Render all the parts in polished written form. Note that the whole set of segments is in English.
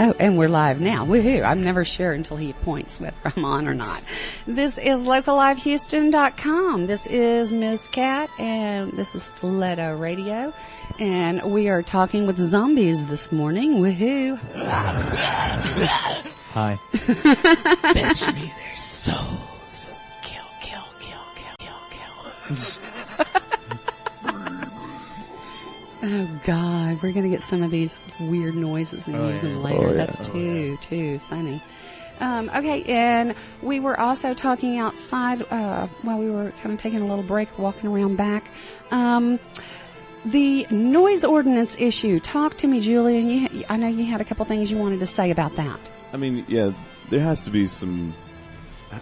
Oh, and we're live now. Woohoo. I'm never sure until he points whether I'm on or not. This is locallivehouston.com. This is Ms. Cat, and this is Stiletto Radio. And we are talking with zombies this morning. Woohoo. Hi. Fetch me their souls. Kill, kill, kill, kill, kill, kill. Oh, God. We're going to get some of these weird noises and use them later. Oh, yeah. That's too funny. Okay, and we were also talking outside while we were kind of taking a little break, walking around back. The noise ordinance issue. Talk to me, Julian. I know you had a couple things you wanted to say about that. I mean, yeah, there has to be some...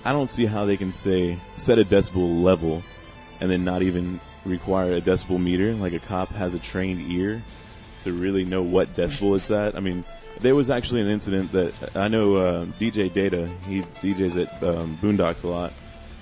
I don't see how they can say, set a decibel level, and then not even require a decibel meter. Like a cop has a trained ear to really know what decibel it's at. I mean, there was actually an incident that I know DJ Data, he DJs at Boondocks a lot,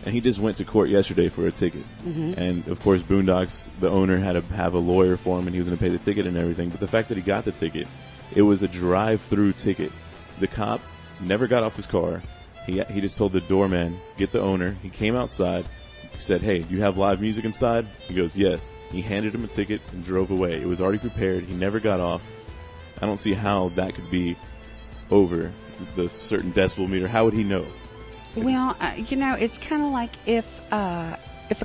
and he just went to court yesterday for a ticket. Mm-hmm. And, of course, Boondocks, the owner, had to have a lawyer for him, and he was going to pay the ticket and everything. But the fact that he got the ticket, it was a drive-through ticket. The cop never got off his car. He just told the doorman, get the owner. He came outside. He said, hey, do you have live music inside? He goes, yes. He handed him a ticket and drove away. It was already prepared. He never got off. I don't see how that could be over the certain decibel meter. How would he know? Well, it's kind of like if a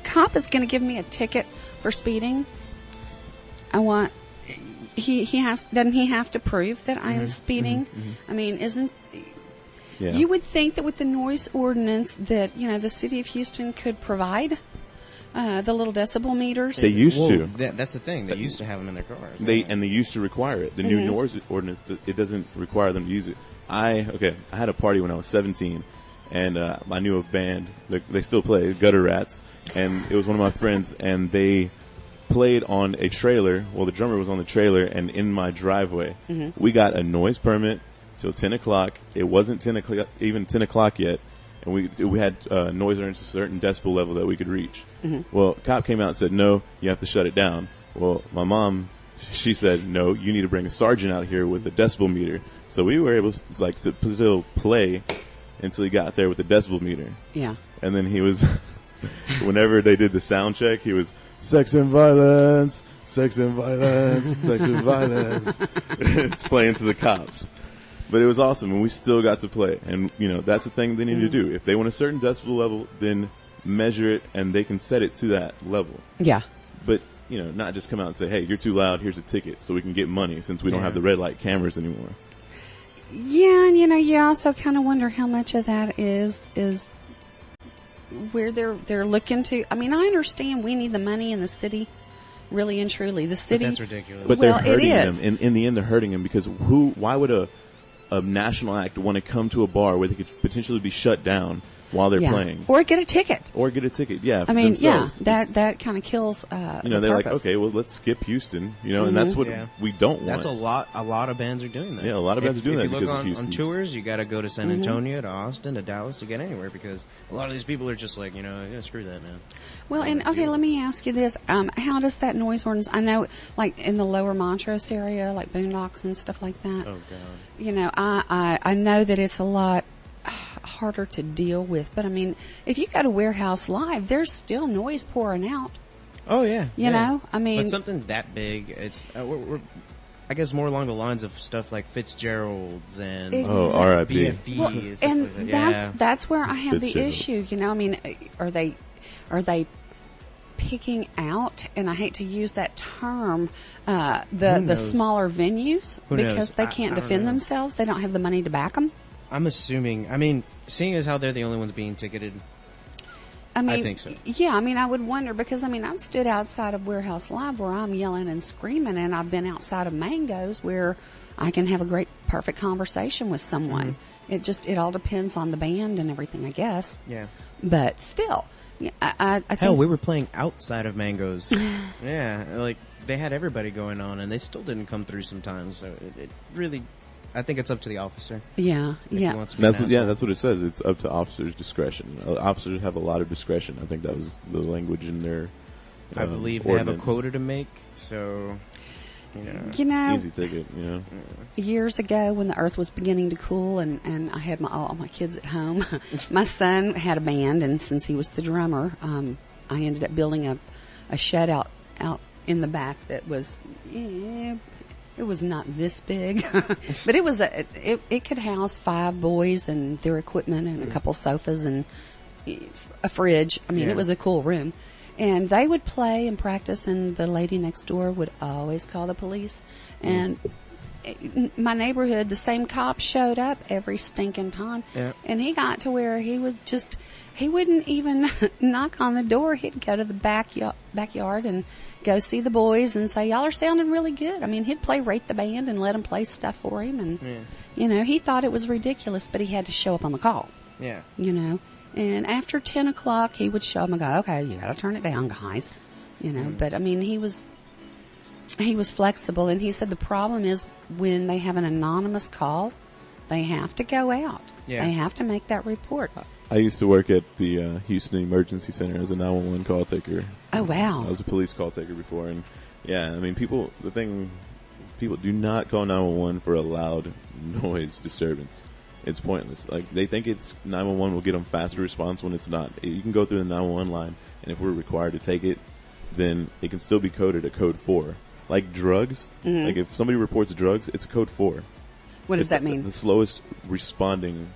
cop is going to give me a ticket for speeding, doesn't he have to prove that I am speeding? I mean, Yeah. You would think that with the noise ordinance that, the city of Houston could provide the little decibel meters. They used to. That's the thing. They used to have them in their cars. They used to require it. The new noise ordinance, it doesn't require them to use it. I had a party when I was 17, and I knew a band. They still play, Gutter Rats, and it was one of my friends, and they played on a trailer. Well, the drummer was on the trailer, and in my driveway. We got a noise permit till 10 o'clock. It wasn't 10 o'clock yet, and we had noise ordinance a certain decibel level that we could reach. Well, cop came out and said, no, you have to shut it down. Well, my mom, she said, no, you need to bring a sergeant out here with a decibel meter. So we were able to still play until he got there with the decibel meter. Yeah. And then he was, whenever they did the sound check, he was, sex and violence, sex and violence, sex and violence. It's playing to the cops. But it was awesome, and we still got to play. And, that's the thing they need to do. If they want a certain decibel level, then measure it, and they can set it to that level. Yeah. But, not just come out and say, hey, you're too loud, here's a ticket, so we can get money, since we don't have the red light cameras anymore. Yeah, and, you also kind of wonder how much of that is where they're looking to. I mean, I understand we need the money in the city. Really and truly. The city. But that's ridiculous. But they're hurting them. In the end, they're hurting them, because why would a national act want to come to a bar where they could potentially be shut down while they're playing, or get a ticket, Yeah, I mean, themselves. that kind of kills. They're like, okay, well, let's skip Houston, and that's what we don't want. That's a lot of bands are doing that. Yeah, a lot of bands are doing that because of Houston. On tours, you got to go to San Antonio, to Austin, to Dallas to get anywhere, because a lot of these people are just like, screw that, man. Well, and okay, let me ask you this: how does that noise ordinance? I know, like in the Lower Montrose area, like Boondocks and stuff like that. Oh God. I know that it's a lot harder to deal with, but I mean, if you go to Warehouse Live, there's still noise pouring out. Oh yeah, I mean, but something that big, it's we're I guess more along the lines of stuff like Fitzgerald's and R.I.P. BFE, well, and like that's where I have the issue. I mean, are they picking out, and I hate to use that term, the smaller venues because they can't defend themselves. They don't have the money to back them. I'm assuming. I mean, seeing as how they're the only ones being ticketed, I think so. Yeah, I mean, I would wonder because, I mean, I've stood outside of Warehouse Live where I'm yelling and screaming, and I've been outside of Mango's where I can have a great, perfect conversation with someone. It all depends on the band and everything, I guess. Yeah. But still, I think... Hell, we were playing outside of Mango's. Yeah, like, they had everybody going on, and they still didn't come through sometimes, so it really... I think it's up to the officer. Yeah. That's what it says. It's up to officers' discretion. Officers have a lot of discretion. I think that was the language in their I believe ordinance. They have a quota to make, so... You know, easy ticket. You know, years ago when the earth was beginning to cool and I had all my kids at home, my son had a band, and since he was the drummer, I ended up building a shed out in the back that was, it was not this big, but it was it could house 5 boys and their equipment and a couple sofas and a fridge. I mean, it was a cool room. And they would play and practice, and the lady next door would always call the police. And my neighborhood, the same cop showed up every stinking time. Yeah. And he got to where he wouldn't even knock on the door. He'd go to the backyard and go see the boys and say, y'all are sounding really good. I mean, he'd rate the band and let them play stuff for him. And, you know, he thought it was ridiculous, but he had to show up on the call. Yeah. You know. And after 10 o'clock, he would show up and go, okay, you got to turn it down, guys. You know, but I mean, he was flexible. And he said the problem is when they have an anonymous call, they have to go out. Yeah. They have to make that report. I used to work at the Houston Emergency Center as a 911 call taker. Oh, wow. I was a police call taker before. And yeah, I mean, people do not call 911 for a loud noise disturbance. It's pointless. Like, they think 911 will get them faster response when it's not. You can go through the 911 line, and if we're required to take it, then it can still be coded a code 4. Like drugs, like if somebody reports drugs, it's a code 4. What does that mean? The slowest responding.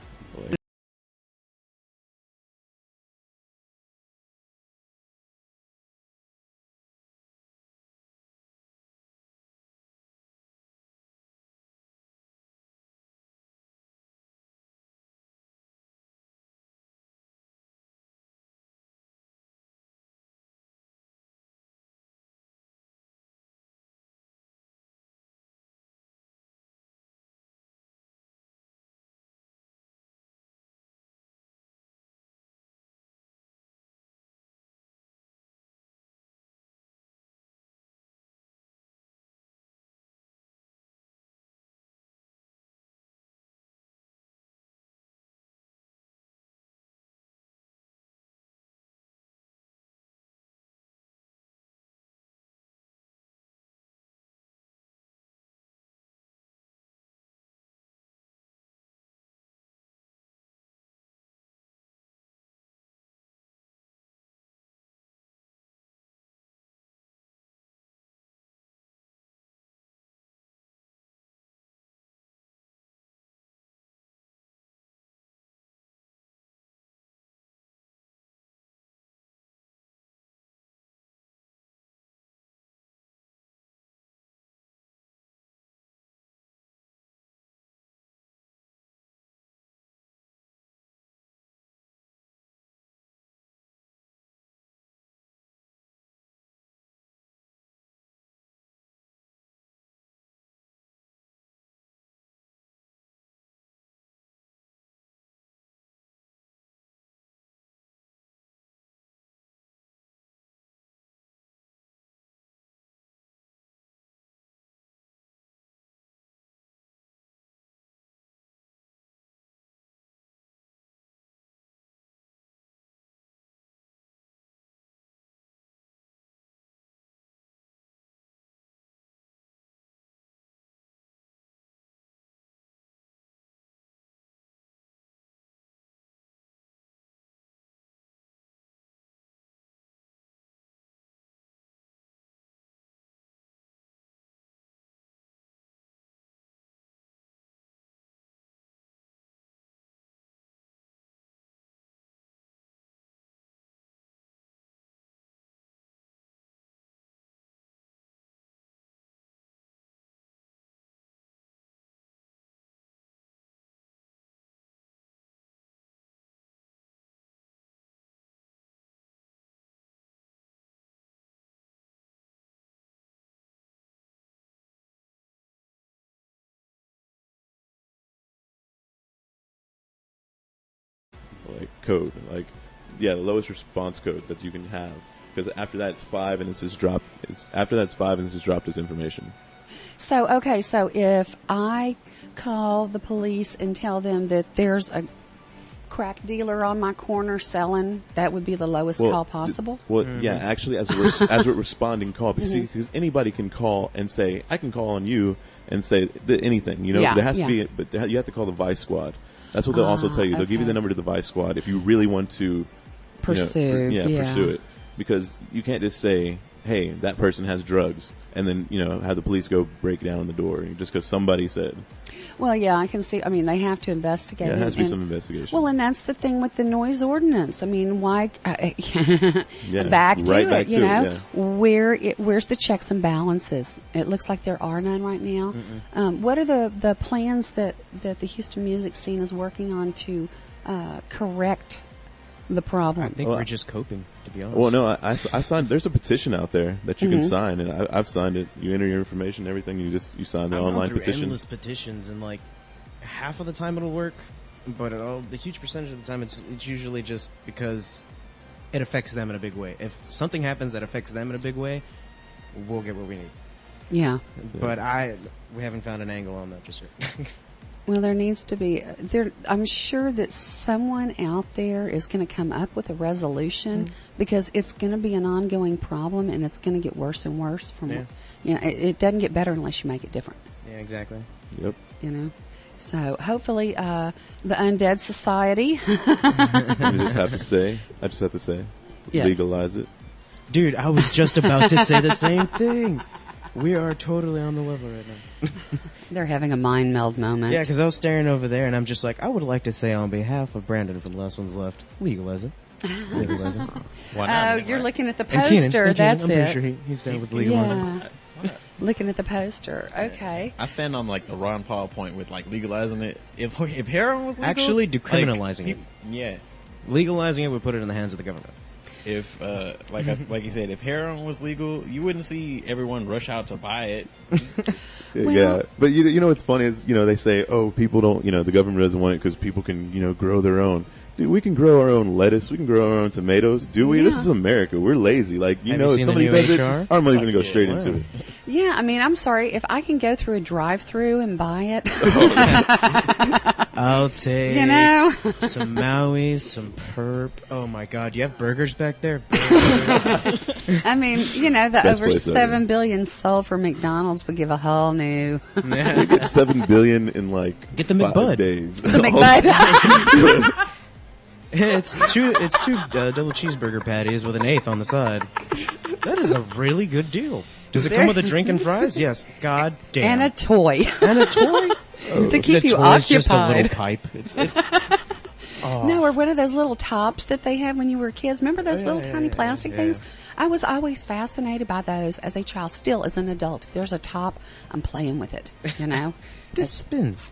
Like code, like the lowest response code that you can have, because after that it's 5 and it's just dropped. After that's 5 and it's just dropped as information. So okay, so if I call the police and tell them that there's a crack dealer on my corner selling, that would be the lowest call possible? Yeah, actually, as a responding call, because anybody can call and say, I can call on you and say anything. You know, there has to be, but you have to call the Vice Squad. That's what they'll also tell you. They'll give you the number to the Vice Squad if you really want to pursue it, because you can't just say, hey, that person has drugs, and then, have the police go break down the door just because somebody said. Well, yeah, I can see. I mean, they have to investigate. Yeah, it has to be some investigation. Well, and that's the thing with the noise ordinance. I mean, why? Back to it. Where's the checks and balances? It looks like there are none right now. What are the plans that the Houston music scene is working on to correct the problem? I think we're just coping, to be honest. Well, no, I signed. There's a petition out there that you can sign, and I've signed it. You enter your information, everything. You sign the online petition. Endless petitions, and like half of the time it'll work, but the huge percentage of the time it's usually just because it affects them in a big way. If something happens that affects them in a big way, we'll get what we need. Yeah. But we haven't found an angle on that just yet. Well, there needs to be. I'm sure that someone out there is going to come up with a resolution because it's going to be an ongoing problem and it's going to get worse and worse. It doesn't get better unless you make it different. Yeah, exactly. Yep. So hopefully, the Undead Society. I just have to say, legalize it. Dude, I was just about to say the same thing. We are totally on the level right now. They're having a mind meld moment. Yeah, because I was staring over there, and I'm just like, I would like to say on behalf of Brandon from the Last One's Left, legalize it. Legalize it. Why not? Oh, you're looking at the poster. That's I'm pretty sure he's down with legalizing. Yeah. Looking at the poster. Okay. I stand on like the Ron Paul point with like legalizing it. If heroin was legal, actually decriminalizing it. Yes. Legalizing it would put it in the hands of the government. If like you said, if heroin was legal, you wouldn't see everyone rush out to buy it. Yeah, but you know what's funny is they say, oh, people don't, the government doesn't want it because people can grow their own. Dude, we can grow our own lettuce. We can grow our own tomatoes. Do we? Yeah. This is America. We're lazy. Like, if somebody does it, our money's going to go straight into it. Yeah, I mean, I'm sorry. If I can go through a drive-through and buy it. I'll take some Maui, some perp. Oh, my God. Do you have burgers back there? I mean, the over 7 billion sold for McDonald's would give a whole new. You get 7 billion in, get the McBud. 5 days. The McBud. It's two double cheeseburger patties with an eighth on the side. That is a really good deal. Does it come with a drink and fries? Yes. God damn. And a toy. To keep you occupied. Just a little pipe. No, or one of those little tops that they had when you were kids. Remember those little tiny plastic things? I was always fascinated by those as a child. Still, as an adult, if there's a top, I'm playing with it. This spins.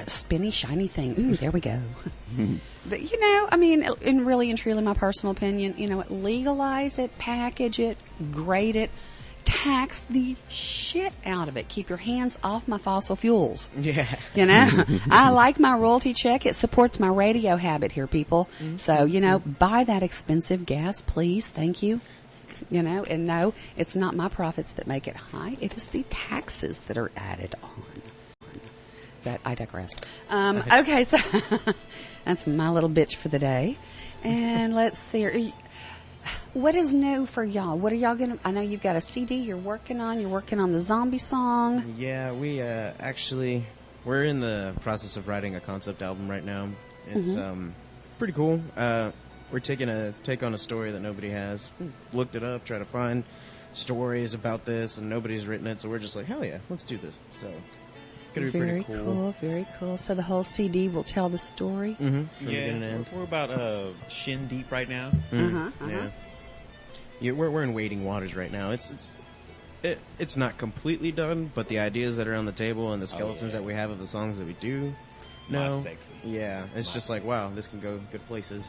Spinny, shiny thing. Ooh, there we go. But, I mean, in really and truly my personal opinion, legalize it, package it, grade it, tax the shit out of it. Keep your hands off my fossil fuels. Yeah. I like my royalty check. It supports my radio habit here, people. Mm-hmm. So, buy that expensive gas, please. Thank you. And no, it's not my profits that make it high. It is the taxes that are added on. But I digress. Okay, so that's my little bitch for the day. And let's see. What is new for y'all? What are y'all going to... I know you've got a CD you're working on. You're working on the zombie song. Yeah, we we're in the process of writing a concept album right now. It's pretty cool. We're taking a take on a story that nobody has. Looked it up, tried to find stories about this, and nobody's written it. So we're just like, hell yeah, let's do this. So... it's going to be very pretty cool. Very cool. So the whole CD will tell the story? Mm-hmm. Yeah, we're about shin deep right now. Yeah, we're in waiting waters right now. It's not completely done, but the ideas that are on the table and the skeletons that we have of the songs that we do. No, sexy. Yeah, it's just like, wow, this can go good places.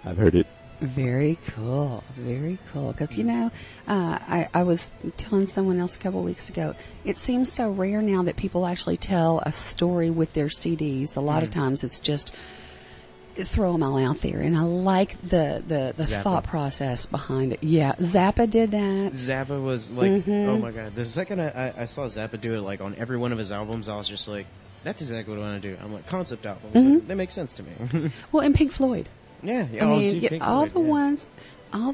I've heard it. Very cool. Very cool. Because, I was telling someone else a couple of weeks ago, it seems so rare now that people actually tell a story with their CDs. A lot of times it's just throw them all out there. And I like the thought process behind it. Yeah, Zappa did that. Zappa was like, oh my God. The second I saw Zappa do it, on every one of his albums, I was just like, That's exactly what I want to do. I'm like, concept albums. They make sense to me. Well, and Pink Floyd. Yeah. I mean, dude, Pink all Floyd, the yeah. ones, all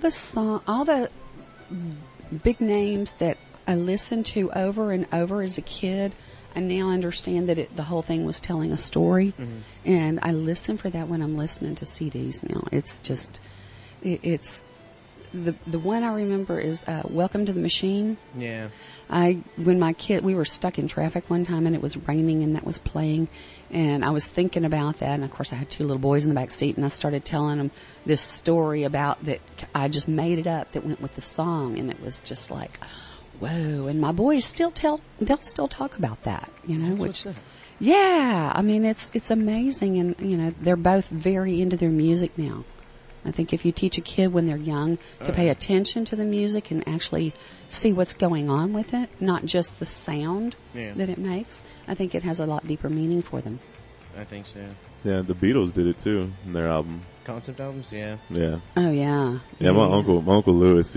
the big names that I listened to over and over as a kid. I now understand that the whole thing was telling a story, and I listen for that when I'm listening to CDs now. It's just, it's the one I remember is "Welcome to the Machine." Yeah. When we were stuck in traffic one time and it was raining and that was playing, and I was thinking about that, and of course I had two little boys in the back seat, and I started telling them this story about that I just made it up that went with the song, and it was just like, whoa. And my boys they'll still talk about that, What's that? yeah, I mean, it's amazing, and they're both very into their music now. I think if you teach a kid when they're young to pay attention to the music and actually see what's going on with it, not just the sound that it makes, I think it has a lot deeper meaning for them. I think so. Yeah, the Beatles did it too in their album. Concept albums, yeah. Yeah. Oh yeah. Yeah, my uncle Lewis,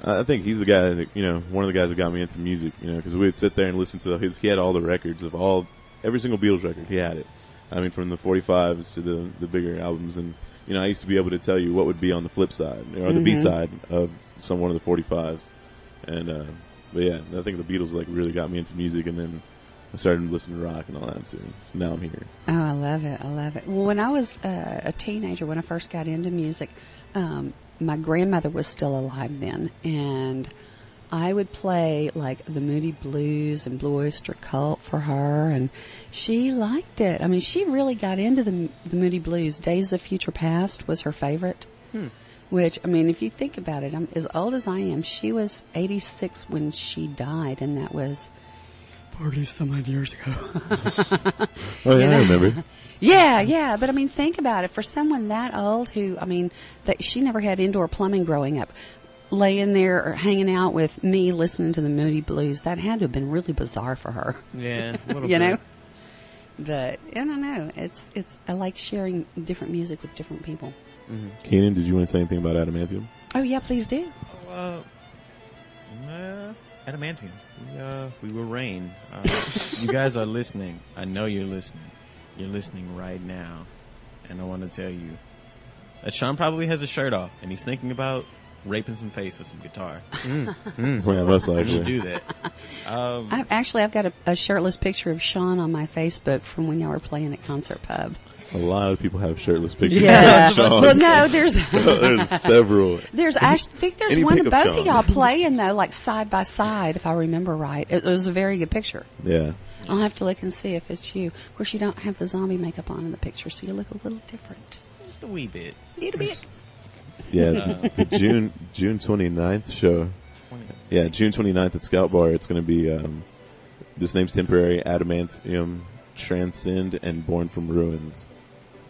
I think he's the guy that, one of the guys that got me into music, because we'd sit there and listen to he had all the records of every single Beatles record. He had it. I mean, from the 45s to the bigger albums. And, I used to be able to tell you what would be on the flip side or the B side of one of the 45s. And, but yeah, I think the Beatles really got me into music, and then I started listening to rock and all that. So now I'm here. Oh, I love it. I love it. Well, when I was a teenager, when I first got into music, my grandmother was still alive then, and I would play like the Moody Blues and Blue Oyster Cult for her, and she liked it. I mean, she really got into the Moody Blues. Days of Future Past was her favorite, which, I mean, if you think about it, I'm as old as I am. She was 86 when she died, and that was 40-some-odd years ago. Oh, yeah, I remember. Yeah, but I mean, think about it. For someone that old who, I mean, that she never had indoor plumbing growing up, laying there or hanging out with me listening to the Moody Blues, that had to have been really bizarre for her. Yeah, a little you bit. know? But, I don't know. I like sharing different music with different people. Keenan, did you want to say anything about Adamantium? Oh, yeah, please do. Adamantium. We will reign. You guys are listening. I know you're listening. You're listening right now. And I want to tell you that Sean probably has a shirt off, and he's thinking about raping some face with some guitar. Yeah, most I likely. should do that. I've got a shirtless picture of Sean on my Facebook from when y'all were playing at Concert Pub. A lot of people have shirtless pictures. Yeah. of Sean. Well, no, there's several. I think there's Any one pic of of both of Sean. y'all playing though, like side by side, if I remember right. It was a very good picture. Yeah. I'll have to look and see if it's you. Of course, you don't have the zombie makeup on in the picture, so you look a little different. Just a wee bit. A little bit. Yeah, the June 29th show. Yeah, June 29th at Scout Bar. It's going to be This Name's Temporary, Adamantium, Transcend, and Born from Ruins.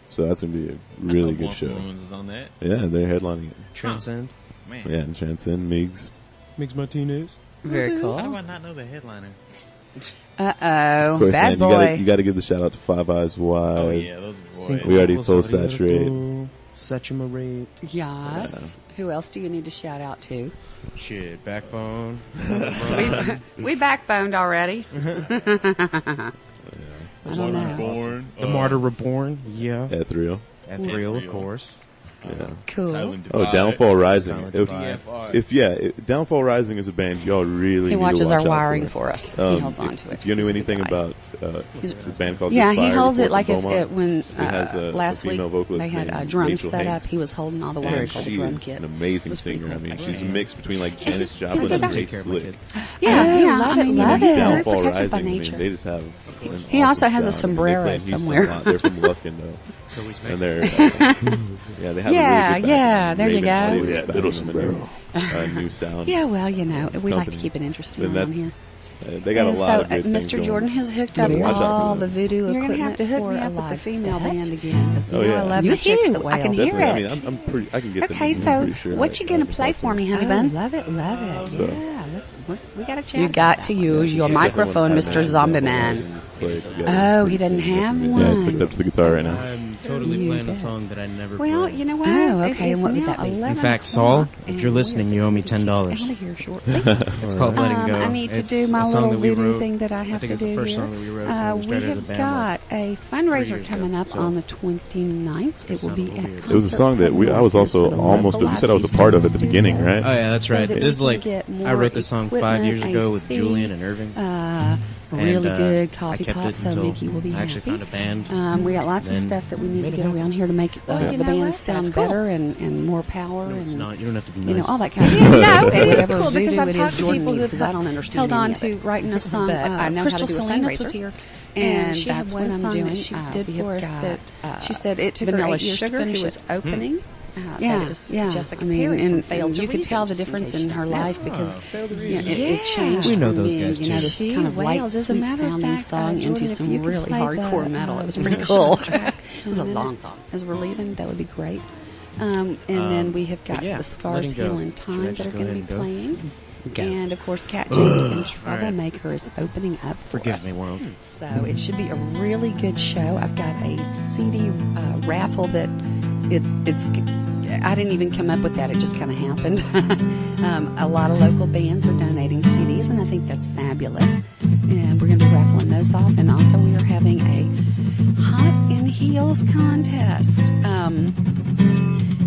So that's going to be a really good show. Ruins is on that. Yeah, they're headlining it. Transcend. Man. Yeah, and Transcend, Migs. Mix Martinez. Very cool. How do I not know the headliner? Uh-oh. Of course, Bad man, boy. you got to give the shout out to Five Eyes Wide. Oh, yeah, those boys. We already told Saturate. Saturate. Yes. Yeah. Who else do you need to shout out to? Shit, Backbone. We backboned already. I don't know. Born. The Martyr Reborn. Yeah. Ethereal. Ethereal, of Ethereal. course. Yeah. Cool. Silent Oh, Divide. Downfall Rising. Silent If, Divide. Downfall Rising is a band y'all really He need watches to our watch out wiring for us. He holds on to it. If you knew He's a good anything guy. about He's- a band called Yeah, The he Fire holds it Reports like in if Beaumont, when it has a last week female vocalist they had a named drum Rachel set up. Hanks. He was holding all the wire And for the she drum is kit. an amazing It was pretty singer. cool. I mean, she's a Yeah. mix between like He's- Janis he's Joplin good and guy. Jay Take care of my Slick. kids. Yeah, love I it, mean, love he's it. Very Downfall protected Rising. by I mean, nature. they just have. an He also awesome has a sound. sombrero They play in Houston somewhere. a lot. They're from Lufkin though, So he's and Mexican. they're yeah they have Yeah, a really good yeah, backing. there you Raven go. Davis Yeah, backing little them in their, new sound. Yeah, well, we like to company. keep it interesting And around here. that's they got a And lot so, of good things Mr. going. Jordan has hooked up Watch out for all them. the voodoo You're equipment gonna have to hook for me a up with the live female set. band again. 'Cause Oh, you know yeah. I love my chicks Yoo-hoo, the I whale. can hear Definitely. it. I mean, I'm pretty. I can get them. Okay, I'm so pretty sure what you gonna play for me, honey bun? Love it, love it. So- Yeah, we got to chat. You about got that to one. use your Yeah, microphone, definitely Mr. want to Zombie have Man. and play it together. Oh, he doesn't have one. Yeah, it's hooked up to the guitar right now. I'm totally playing a song that I never Well, played. you know what? Oh, okay, It and what is would that now be? 11 In fact, Saul, o'clock, if you're and listening, we're you owe me fixing to $10. get out of here shortly. It's called Letting Go. I need to It's do my a song little that we voodoo wrote. thing that I have I think to it's do the first here. song that we wrote when we We started the have band, got a 3 fundraiser years coming ago, up so on the 29th. It will sound be a little at weird. It was a song that I was also almost. You said I was a part of at the beginning, right? Oh yeah, that's right. that It we is can like get more I wrote this song 5 years equipment, ago with AC, Julian and Irving. Really And, good I coffee kept pot, it so until Mickey will be I actually happy. found a band. We got lots of Then stuff that we need to made it get happen. around here to make you the know band what? sound That's cool. better and more power. No, it's and, not. You don't have to be nice. You know, all that kind of Yeah, it is whatever cool because voodoo I've it talked is to Jordan people needs, who 'cause I don't understand held on any of to it. writing a song. But I know how Crystal to do a Salinas fundraiser. was here, And and she had that's one what I'm song doing. that she did We for have us got, that she said it took her Vanilla 8 years Sugar, to finish who was it. opening. Yeah, That is Jessica I mean, Perry and, from Failed and to you could Reason, tell the just in difference case in you her don't know. life because Failed to you know, Reason. it changed We know from those being, guys, you know, too. this She kind of light, wails. As a sweet matter of sounding fact, song Jordan, into if some you could really play hardcore the, metal. It was the pretty Russian cool. track It was a in a long minute. song. As we're leaving, that would be great. And then we have got but yeah, the Scars Letting Go. Heal in Should Time I that just are go going to ahead be and go? playing. Go. And of course, Cat James and All right. Troublemaker is opening up for Forgive us. me, world. So it should be a really good show. I've got a CD raffle that it's. I didn't even come up with that. It just kind of happened. A lot of local bands are donating CDs, and I think that's fabulous. And we're going to be raffling those off. And also, we are having a Hot in Heels contest.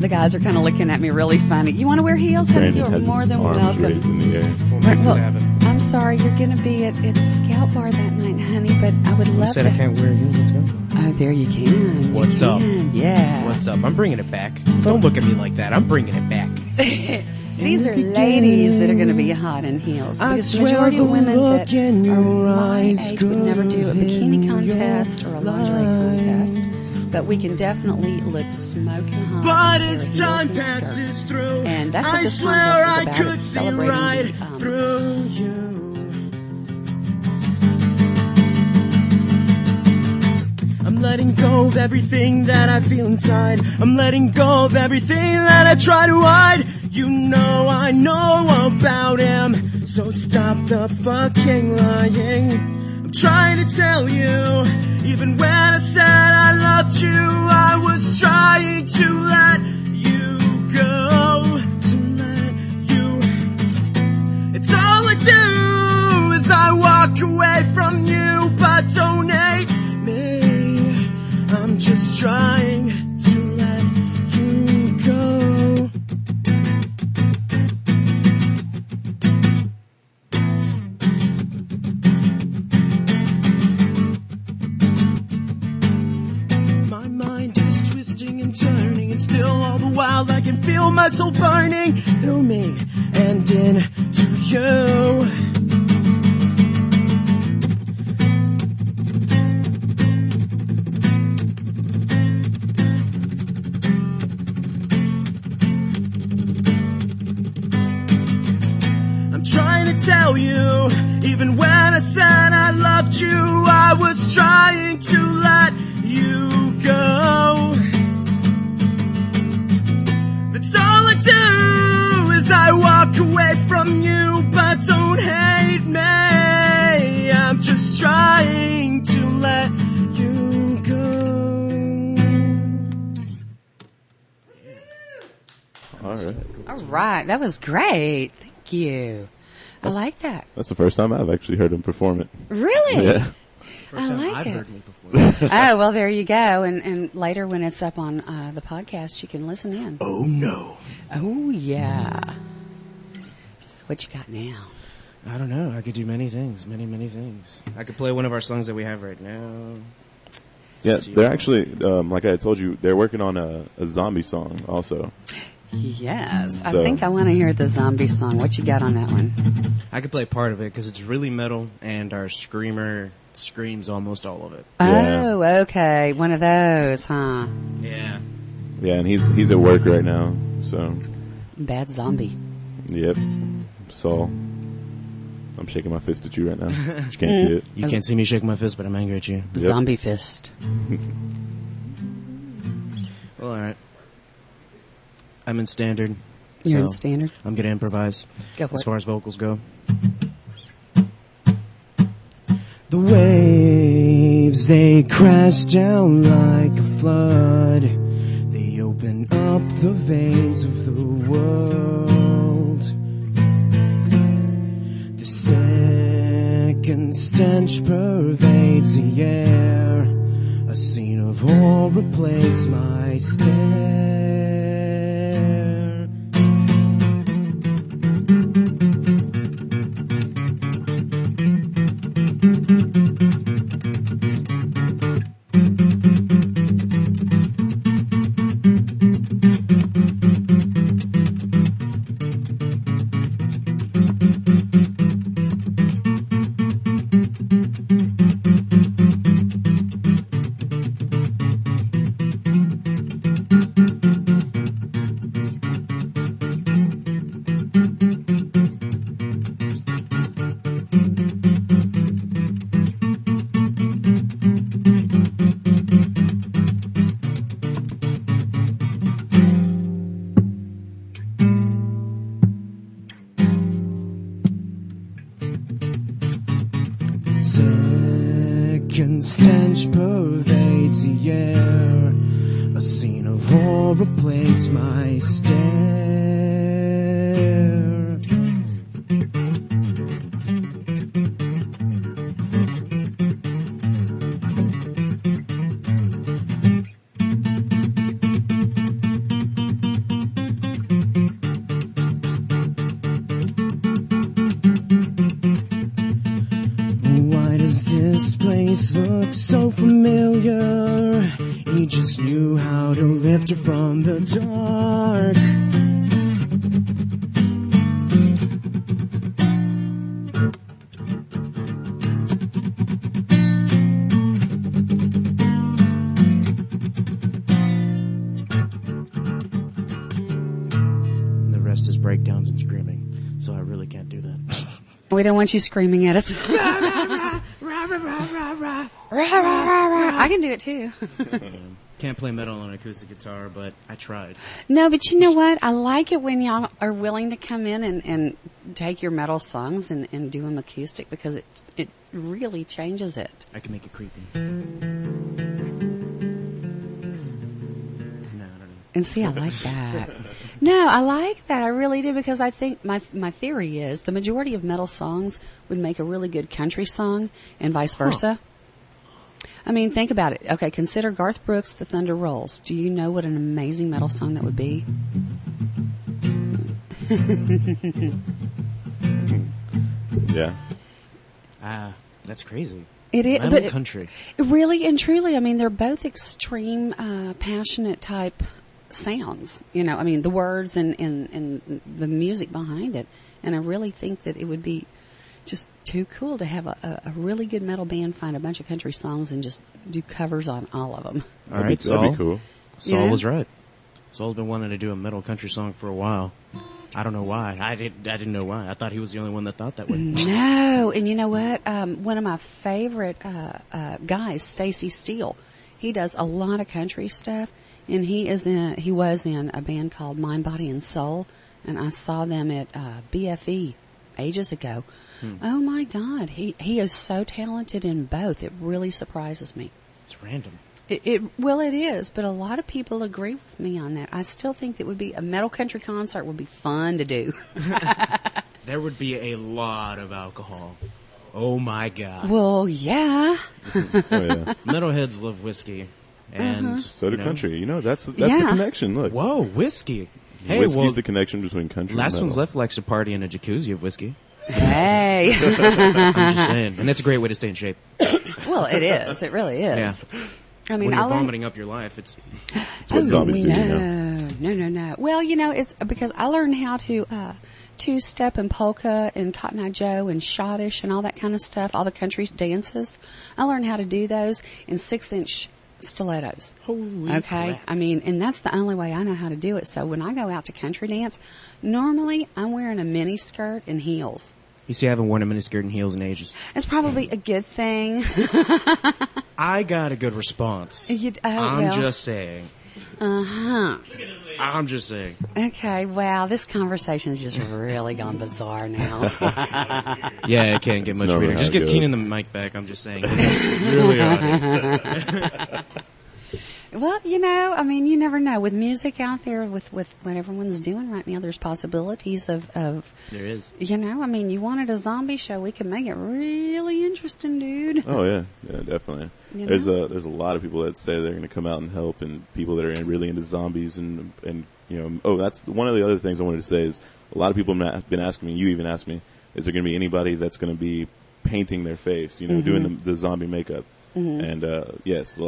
The guys are kind of looking at me really funny. You want to wear heels? Honey? Brandon You are has more his than arms raised welcome. in the air. We'll make this Well, happen. I'm sorry, you're going to be at Scout Bar that night, honey, but I would You love said to. I can't wear heels. Let's go. Oh, there you can. What's you up? can. Yeah. What's up? I'm bringing it back. Don't look at me like that. I'm bringing it back. These are ladies that are going to be hot in heels. I Because the swear majority of the women look that in your are my eyes age would never do a could bikini in contest your or a lingerie contest. But we can definitely look smoking hot. But with a as heels time and a skirt. passes through, And that's what I this swear contest is I about. could It's see celebrating right the, through you. I'm letting go of everything that I feel inside. I'm letting go of everything that I try to hide. You know I know about him, so stop the fucking lying. I'm trying to tell you, even when I said I loved you, I was trying to let you go, to let you. It's all I do is I walk away from you, but don't hate me. I'm just trying to let you go. My mind is twisting and turning, and still all the while I can feel my soul burning through me and into you. I'm trying to tell you, even when I said I loved you, I was trying to let you go. That's all I do is I walk away from you, but don't hate me. I'm just trying to let you go. All right. All right. That was great. Thank you. I like that. That's the first time I've actually heard him perform it. Really? Yeah. I like I've it. heard me before. Oh, well, there you go. And later when it's up on the podcast, you can listen in. Oh no. Oh, yeah. So what you got now? I don't know. I could do many things. Many things. I could play one of our songs that we have right now. Yeah, they're actually, like I told you, they're working on a zombie song also. Yes. I So- think I want to hear the zombie song. What you got on that one? I could play part of it because it's really metal, and our screamer screams almost all of it. Yeah. Oh, okay. One of those, huh? Yeah. Yeah, and he's at work right now, so, Bad zombie. yep. Saul. I'm shaking my fist at you right now. But you can't see it. You can't see me shaking my fist, but I'm angry at you. Yep. Zombie fist. Well, all right. I'm in standard. You're in so standard? I'm going to improvise Go for as it. far as vocals go. The way waves, they crash down like a flood. They open up the veins of the world. The second stench pervades the air. A scene of horror plagues my stare. Second stench pervades the air. A scene of horror plagues my stare. Why does this place look so familiar? He just knew how to lift her from the dark. The rest is breakdowns and screaming, so I really can't do that. We don't want you screaming at us. I can do it too. Can't play metal on an acoustic guitar, but I tried. No, but you know what? I like it when y'all are willing to come in and take your metal songs and do them acoustic, because it really changes it. I can make it creepy. No, I don't know. And see, I like that. No, I like that. I really do, because I think my theory is the majority of metal songs would make a really good country song, and vice versa. I mean, think about it. Okay, consider Garth Brooks' The Thunder Rolls. Do you know what an amazing metal song that would be? Yeah. That's crazy. It is, Metal but country. Really and truly, I mean, they're both extreme, passionate type sounds. You know, I mean, the words and the music behind it. And I really think that it would be just too cool to have a really good metal band find a bunch of country songs and just do covers on all of them. All right, That'd Saul. be cool. Saul Yeah. was right. Saul's been wanting to do a metal country song for a while. I don't know why. I didn't know why. I thought he was the only one that thought that way. No, and you know what? One of my favorite guys, Stacey Steele, he does a lot of country stuff, and he was in a band called Mind, Body, and Soul, and I saw them at BFE ages ago. Oh my God, he is so talented in both. It really surprises me. It's random. Well, it is, but a lot of people agree with me on that. I still think that would be a metal country concert would be fun to do. There would be a lot of alcohol. Oh my God. Well, yeah. Oh, yeah. Metalheads love whiskey. And So do country. You know, that's the Yeah. connection. Look. Whoa, whiskey. Hey, Whiskey's well, the connection between country Last and One's metal. Left likes to party in a jacuzzi of whiskey. Hey. I'm just saying. And it's a great way to stay in shape. Well, it is. It really is. Yeah. I mean, When you're I learned. vomiting up your life, it's... That's what zombies do, you know. No. Well, you know, it's because I learned how to two-step and polka and Cotton Eye Joe and schottish and all that kind of stuff, all the country dances. I learned how to do those in 6-inch stilettos. Holy Okay? crap. I mean, and that's the only way I know how to do it. So when I go out to country dance, normally I'm wearing a mini skirt and heels. You see, I haven't worn a miniskirt and heels in ages. It's probably a good thing. I got a good response. Oh, I'm well. just saying. I'm just saying. Okay, wow, this conversation's just really gone bizarre now. Yeah, it can't get much normally weirder. how Just it give goes. Keenan the mic back. I'm just saying. Really odd. Well, you know, I mean, you never know. With music out there, with what everyone's doing right now, there's possibilities of There is. you know, I mean, you wanted a zombie show, we can make it really interesting, dude. Oh yeah, definitely. You There's know? a lot of people that say they're going to come out and help, and people that are really into zombies, and you know. Oh, that's one of the other things I wanted to say is a lot of people have been asking me. You even asked me, is there going to be anybody that's going to be painting their face? You know, doing the zombie makeup. And yes,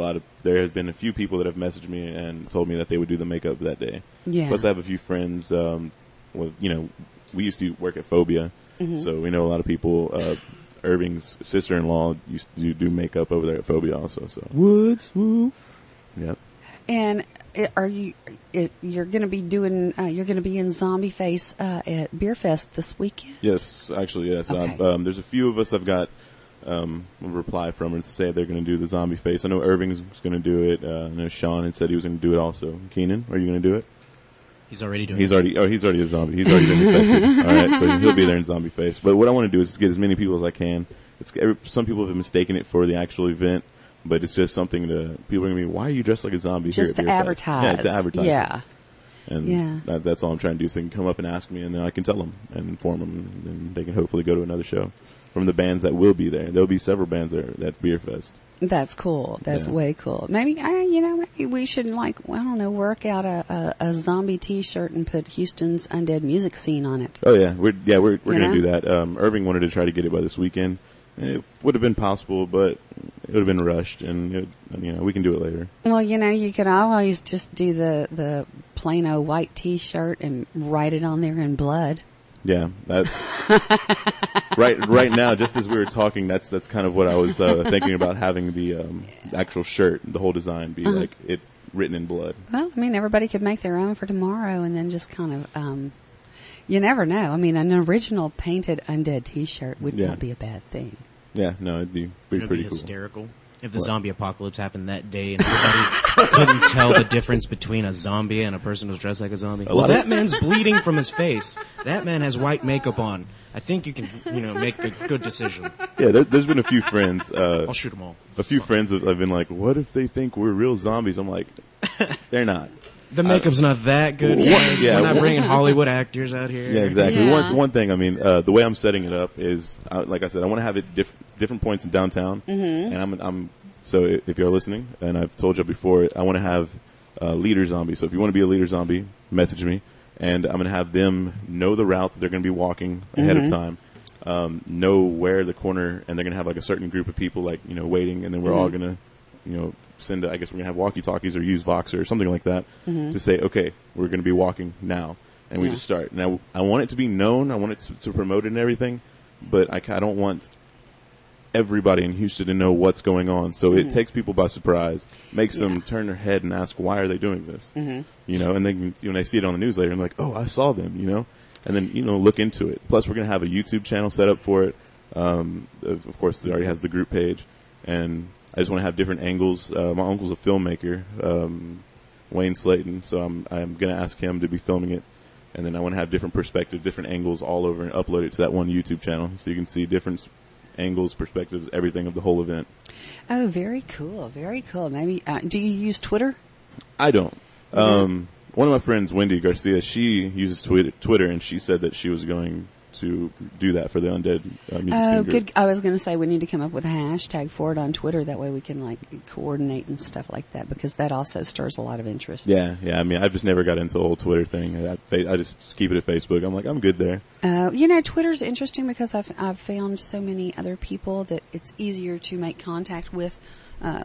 there have been a few people that have messaged me and told me that they would do the makeup that day. Yeah. Plus, I have a few friends. With we used to work at Phobia, so we know a lot of people. Irving's sister-in-law used to do makeup over there at Phobia also. So Woods, woo. Yep. And you're going to be doing, you're going to be in Zombie Face at Beer Fest this weekend? Yes, actually, yes. Okay. There's a few of us I've got a reply from her to say they're going to do the zombie face. I know Irving's going to do it. I know Sean had said he was going to do it also. Keenan, are you going to do it? He's already doing He's it. already a zombie. He's already been infected. All right, so he'll be there in zombie face. But what I want to do is get as many people as I can. Some people have mistaken it for the actual event, but it's just something to people are going to be. Why are you dressed like a zombie? Just here to at Beer Fest? advertise. Yeah, to advertise. Yeah. And Yeah. that's all I'm trying to do. So they can come up and ask me, and then I can tell them and inform them, and they can hopefully go to another show from the bands that will be there. There'll be several bands there at Beer Fest. That's cool. That's Yeah. way cool. Maybe, maybe we should work out a zombie T-shirt and put Houston's Undead music scene on it. Oh yeah, we're going know? to do that. Irving wanted to try to get it by this weekend. It would have been possible, but it would have been rushed, and we can do it later. Well, you could always just do the plain old white T-shirt and write it on there in blood. Yeah, that's right now. Just as we were talking, that's kind of what I was thinking about, having the actual shirt, the whole design be like it written in blood. Well, I mean, everybody could make their own for tomorrow, and then just kind of, you never know. I mean, an original painted Undead T-shirt would Yeah. not be a bad thing. Yeah, no, it'd be It'd be pretty cool. hysterical if the What? zombie apocalypse happened that day and everybody couldn't tell the difference between a zombie and a person who's dressed like a zombie. Well, lot of- that man's bleeding from his face. That man has white makeup on. I think you can, make a good decision. Yeah, there's been a few friends. I'll shoot them all. A few friends have been like, "What if they think we're real zombies?" I'm like, "They're not." The makeup's not that good, One- guys. yeah, We're not one- bringing Hollywood actors out here. Yeah, exactly. Yeah. One thing, I mean, the way I'm setting it up is, like I said, I want to have it different points in downtown, and I'm so if you're listening, and I've told you before, I want to have leader zombies. So if you want to be a leader zombie, message me, and I'm going to have them know the route that they're going to be walking ahead of time, know where the corner, and they're going to have like a certain group of people like waiting, and then we're all going to send. I guess we're going to have walkie-talkies or use Voxer or something like that to say, okay, we're going to be walking now, and we just start. Now I want it to be known. I want it to promote it and everything, but I don't want everybody in Houston to know what's going on. So it takes people by surprise, makes them turn their head and ask, why are they doing this? And then when they see it on the news later, I'm like, oh, I saw them, and then, look into it. Plus, we're going to have a YouTube channel set up for it. Of course, it already has the group page, and I just want to have different angles. My uncle's a filmmaker, Wayne Slayton, so I'm going to ask him to be filming it. And then I want to have different perspectives, different angles all over, and upload it to that one YouTube channel so you can see different angles, perspectives, everything of the whole event. Oh, very cool. Very cool. Maybe, do you use Twitter? I don't. One of my friends, Wendy Garcia, she uses Twitter, and she said that she was going to do that for the Undead music Oh, scene group. good. I was going to say we need to come up with a hashtag for it on Twitter. That way we can coordinate and stuff like that, because that also stirs a lot of interest. Yeah. I mean, I've just never got into the whole Twitter thing. I just keep it at Facebook. I'm like, I'm good there. Twitter's interesting because I've found so many other people that it's easier to make contact with,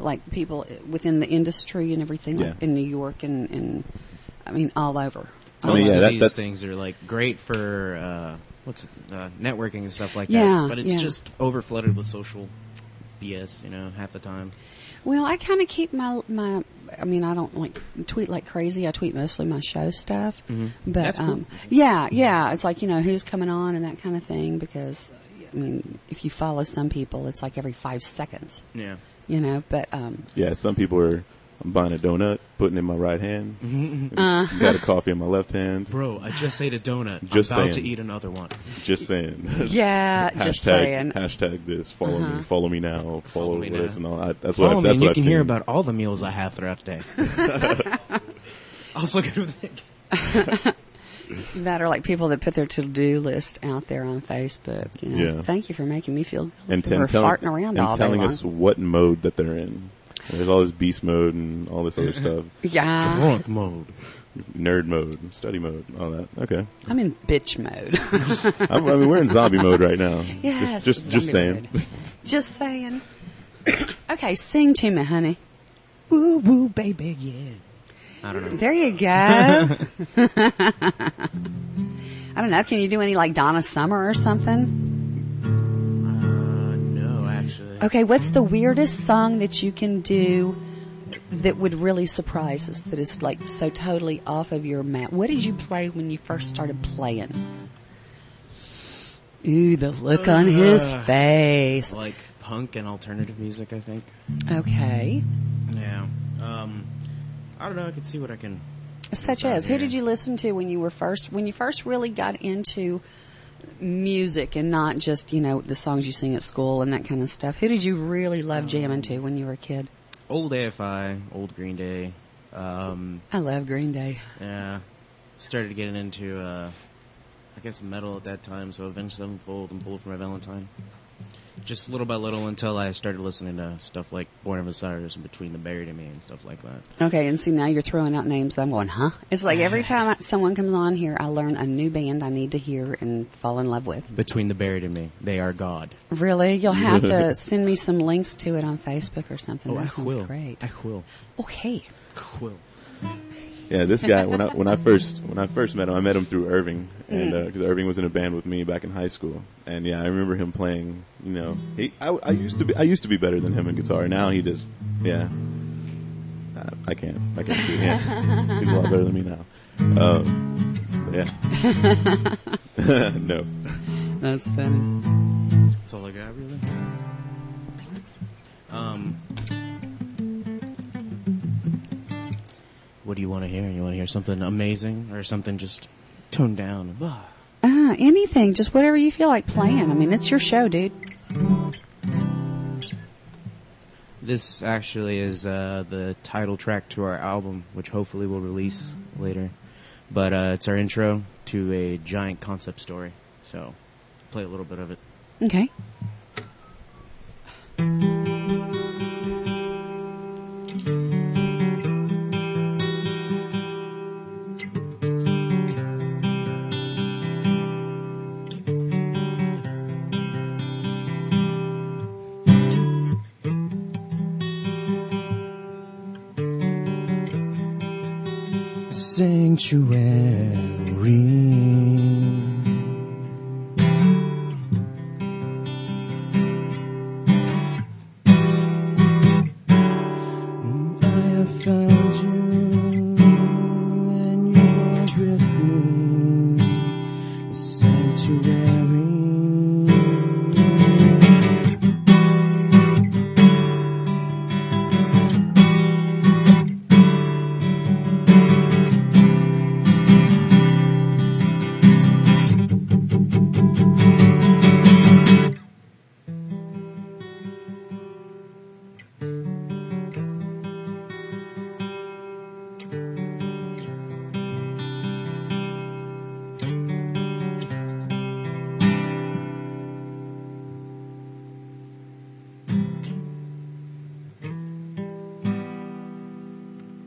like people within the industry and everything, like in New York and I mean all over. I mean, Most of these that's things are great for networking and stuff like Yeah, that. But it's yeah. just overflooded with social BS, half the time. Well, I kind of keep my. I mean, I don't tweet like crazy. I tweet mostly my show stuff. But That's cool. yeah, it's like who's coming on and that kind of thing. Because I mean, if you follow some people, it's like every 5 seconds. Yeah. But Yeah, some people are I'm buying a donut, putting it in my right hand. Got a coffee in my left hand. Bro, I just ate a donut. Just I'm about saying. to eat another one. Just saying. Yeah, just saying. Hashtag this. Follow me now. Follow me this now. and all. That's Follow what. me That's and what you I've can seen. hear about all the meals I have throughout the day. Also good with it. That are like people that put their to-do list out there on Facebook. You know? Yeah. Thank you for making me feel And we're farting around all and day telling long. us what mode that they're in. There's all this beast mode and all this other stuff. Yeah, Drunk mode. Nerd mode, study mode, all that. Okay. I'm in bitch mode. I mean, we're in zombie mode right now. Yes, Just zombie saying. mode. Just saying. Okay, sing to me, honey. Woo woo, baby, yeah. I don't know. There you go. I don't know. Can you do any like Donna Summer or something? No, actually. Okay, what's the weirdest song that you can do that would really surprise us, that is like so totally off of your mat? What did you play when you first started playing? Ooh, the look on his face. Like punk and alternative music, I think. Okay. Yeah. I don't know. I could see what I can. Such as, who did you listen to when you first really got into music and not just, you know, the songs you sing at school and that kind of stuff? Who did you really love jamming to when you were a kid? Old AFI, old Green Day. I love Green Day. Yeah. Started getting into, I guess, metal at that time, so Avenged Sevenfold and Bullet for My Valentine. Just little by little until I started listening to stuff like Born of Osiris and Between the Buried and Me and stuff like that. Okay, and see, now you're throwing out names. I'm going, huh? It's like every time someone comes on here, I learn a new band I need to hear and fall in love with. Between the Buried and Me. They are God. Really? You'll have to send me some links to it on Facebook or something. That sounds great. I will. Okay. I will. Yeah, this guy when I first met him, I met him through Irving, and because Irving was in a band with me back in high school, and yeah, I remember him playing. You know, I used to be better than him in guitar. Now he just, yeah, I can't do it. Yeah, he's a lot better than me now. Yeah, no, That's funny. That's all I got, really. What do you want to hear? You want to hear something amazing or something just toned down? Anything, just whatever you feel like playing. I mean, it's your show, dude. This actually is the title track to our album, which hopefully we'll release later. But it's our intro to a giant concept story. So, play a little bit of it. Okay.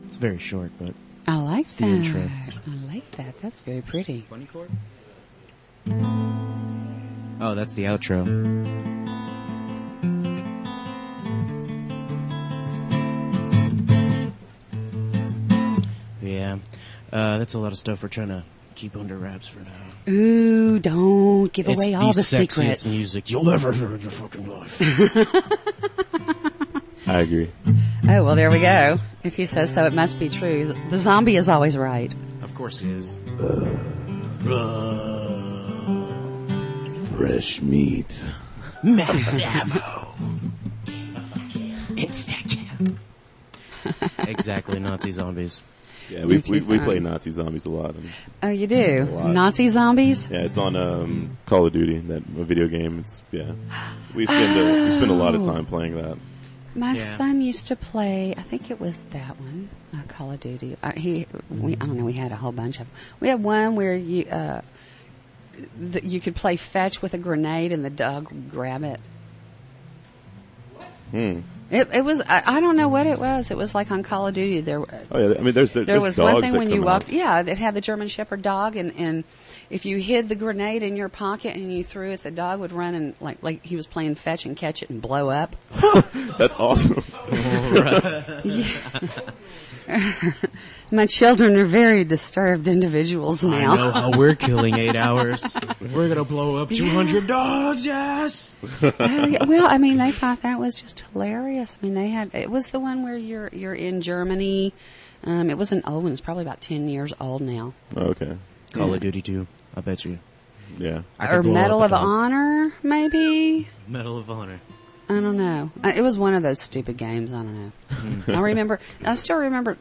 It's very short, but I like that. the intro. I like that. That's very pretty. funny chord. Oh, that's the outro. Yeah, that's a lot of stuff we're trying to keep under wraps for now. Ooh, don't give away all the sexiest secrets. music you'll ever hear in your fucking life. I agree. Oh, well, there we go. If he says so, it must be true. The zombie is always right. Of course he is. Fresh meat. Max ammo. Instacam. Exactly, Nazi zombies. Yeah, we too play fun. Nazi zombies a lot. And, Oh, you do? lot. Nazi zombies? yeah, it's on Call of Duty, that video game. It's we spend a lot of time playing that. My Yeah. son used to play. I think it was that one, Call of Duty. I don't know. We had a whole bunch of. We had one where you could play fetch with a grenade and the dog would grab it. It was. I don't know what it was. It was like on Call of Duty. Oh yeah, I mean, there's There was dogs one thing that when you come walked. out. Yeah, it had the German Shepherd dog, and if you hid the grenade in your pocket and you threw it, the dog would run and like he was playing fetch and catch it and blow up. That's awesome. My children are very disturbed individuals now. I know how we're killing 8 hours. We're gonna blow up 200 dogs. Yes. Well, I mean, they thought that was just hilarious. I mean, it was the one where you're in Germany. It was an old one. It's probably about 10 years old now. Okay. Call of Duty 2. I bet you. Yeah. I could Or blow Medal up of a dog. Honor, maybe. Medal of Honor. I don't know. It was one of those stupid games. I don't know. I still remember,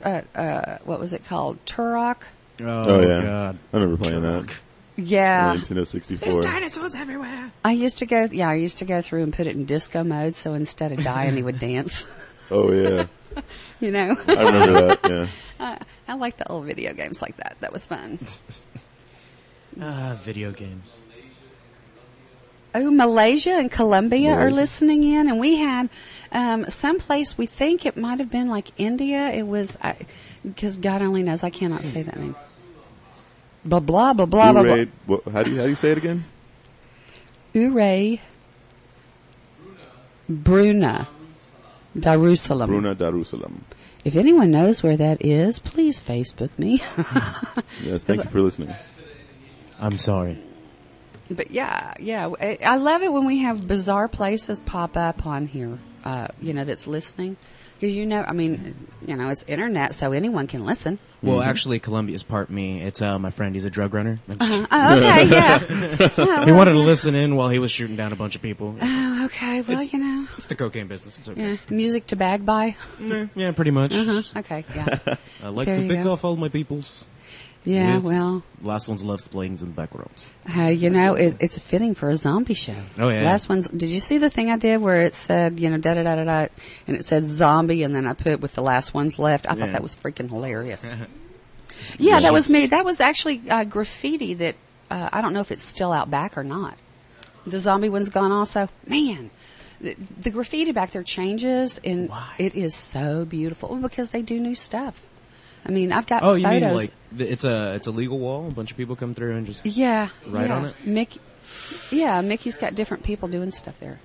what was it called? Turok? Oh yeah. God. I remember playing that. Yeah. On Nintendo 64. Dinosaurs everywhere. I used to go through and put it in disco mode, so instead of dying, he would dance. Oh yeah. You know? I remember that. Yeah. I like the old video games like that. That was fun. Video games. Oh, Malaysia and Colombia are Malaysia. listening in, and we had someplace, we think it might have been like India. It was, because God only knows, I cannot say that name. Blah, blah, blah, blah, blah, blah. Ure- how do you say it again? Ure Bruna Darussalam. Bruna Darussalam. If anyone knows where that is, please Facebook me. Yes, thank you for listening. I'm sorry. But yeah, I love it when we have bizarre places pop up on here, that's listening. Because, I mean, it's internet, so anyone can listen. Well, actually, Columbia's part me. It's my friend. He's a drug runner. Oh, okay, yeah. He wanted to listen in while he was shooting down a bunch of people. Oh, okay, well, It's the cocaine business. It's okay. yeah, music to bag by. Yeah, pretty much. Okay, yeah. I like There to you pick go. off all my peoples. Yeah, With well, last one's loves playing in the backgrounds. it's fitting for a zombie show. Oh, yeah. Last one's, did you see the thing I did where it said, da-da-da-da-da, and it said zombie, and then I put with the last ones left? I thought that was freaking hilarious. Yeah, that was me. That was actually graffiti that, I don't know if it's still out back or not. The zombie one's gone also. Man, the graffiti back there changes, and it is so beautiful. Well, because they do new stuff. I mean, I've got Oh, photos. you mean like it's a legal wall? A bunch of people come through and just write on it? Mickey's got different people doing stuff there.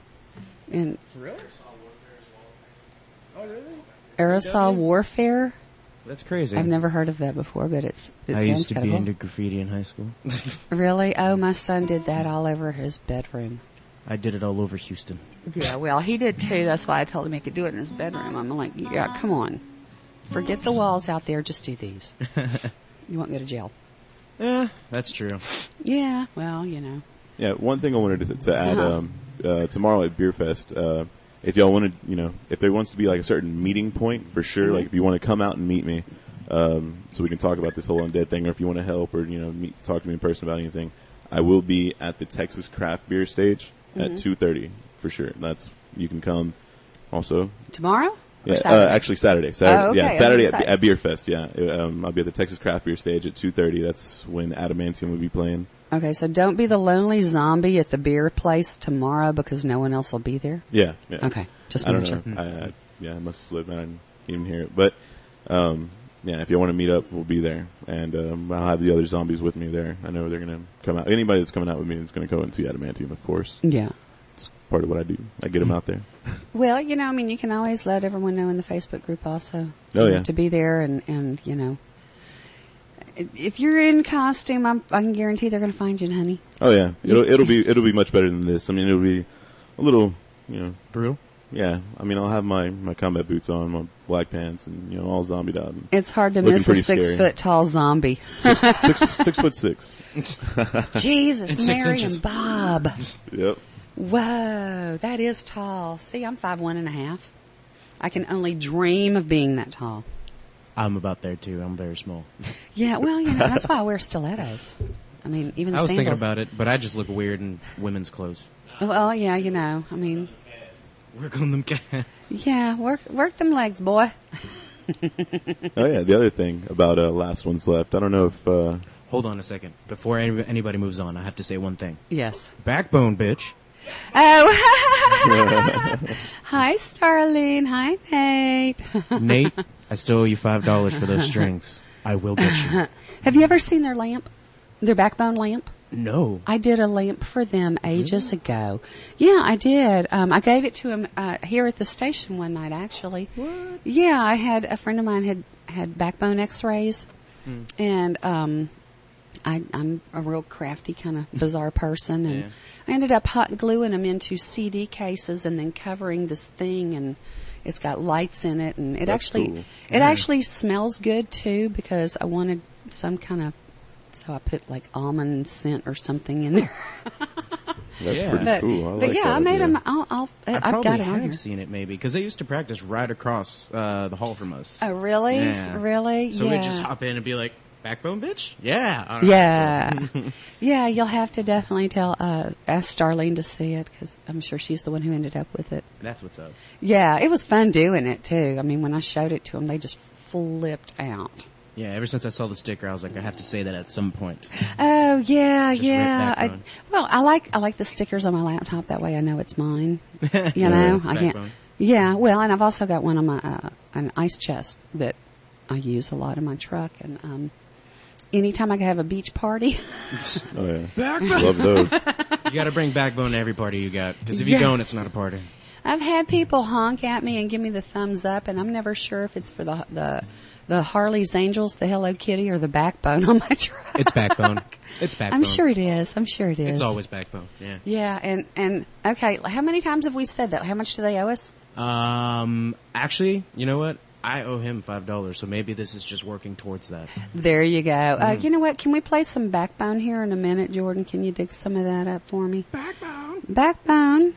And For real? Oh, really? aerosol warfare. That's crazy. I've never heard of that before, but it I sounds used to kind be of into graffiti in high school. Really? Oh, my son did that all over his bedroom. I did it all over Houston. Yeah, well, he did too. That's why I told him he could do it in his bedroom. I'm like, yeah, come on. Forget the walls out there. Just do these. You won't go to jail. Yeah, that's true. Yeah, well, Yeah, one thing I wanted to add, tomorrow at Beer Fest, if y'all wanted, if there wants to be like a certain meeting point for sure, like if you want to come out and meet me, so we can talk about this whole Undead thing, or if you want to help or, talk to me in person about anything, I will be at the Texas Craft Beer stage at 2:30 for sure. You can come also. Tomorrow? Yeah, Or Saturday? actually Saturday. Oh, okay. Yeah, I'm Saturday excited. at Beer Fest. Yeah, I'll be at the Texas Craft Beer stage at 2:30. That's when Adamantium will be playing. Okay, so don't be the lonely zombie at the beer place tomorrow because no one else will be there? Yeah. Okay, just I don't making know. sure. I must have slipped. I didn't even hear it. But if you want to meet up, we'll be there, and I'll have the other zombies with me there. I know they're going to come out. Anybody that's coming out with me is going to go and see Adamantium, of course. Yeah. It's part of what I do. I get them out there. Well, you can always let everyone know in the Facebook group also. Oh, yeah. To be there and if you're in costume, I can guarantee they're going to find you, honey. Oh yeah, it'll be much better than this. I mean, it'll be a little, Brutal? Yeah, I mean, I'll have my combat boots on, my black pants, and all zombied up. It's hard to Looking miss a pretty scary. 6-foot-tall zombie. 6'6". Jesus, And 6 Mary inches. and Bob. Yep. Whoa, that is tall. See, I'm 5'1.5". I can only dream of being that tall. I'm about there too. I'm very small. Yeah, well, that's why I wear stilettos. I mean, even I was sandals. thinking about it, but I just look weird in women's clothes. Well, yeah, I mean, Work on them cats. yeah, work them legs, boy. Oh yeah, the other thing about Last One's Left. I don't know if Hold on a second. Before anybody moves on, I have to say one thing. Yes. Backbone, bitch. Oh, hi, Starlene. Hi, Nate. Nate, I still owe you $5 for those strings. I will get you. Have you ever seen their lamp? Their backbone lamp? No. I did a lamp for them ages ago. Yeah, I did. I gave it to him here at the station one night, actually. What? Yeah, I had a friend of mine had backbone X-rays, and I'm a real crafty kind of bizarre person, and I ended up hot gluing them into CD cases and then covering this thing, and it's got lights in it, and That's cool. It actually smells good too, because I wanted some kind of. So I put like almond scent or something in there. that's pretty cool. I like that I made idea. them. I I've probably got it on have here. seen it maybe because they used to practice right across the hall from us. Oh, really? Yeah. Really? So yeah. we'd just hop in and be like, "Backbone, bitch." Yeah. All right. Yeah. Yeah, you'll have to definitely ask Starlene to see it, because I'm sure she's the one who ended up with it. That's what's up. Yeah, it was fun doing it too. I mean, when I showed it to them, they just flipped out. Yeah. Ever since I saw the sticker, I was like, I have to say that at some point. Oh, yeah, Just yeah. rip backbone. I like the stickers on my laptop. That way I know it's mine. You know, I can't. Backbone. Yeah, well, and I've also got one on my an ice chest that I use a lot in my truck, and anytime I have a beach party. Oh yeah, Backbone. love those. You got to bring backbone to every party you got, because if you Yeah. don't, it's not a party. I've had people honk at me and give me the thumbs up, and I'm never sure if it's for the Harley's Angels, the Hello Kitty, or the backbone on my truck. It's backbone. It's backbone. I'm sure it is. It's always backbone. Yeah. Yeah, and okay, how many times have we said that? How much do they owe us? Actually, you know what? I owe him $5, so maybe this is just working towards that. There you go. You know what? Can we play some Backbone here in a minute, Jordan? Can you dig some of that up for me? Backbone. Backbone.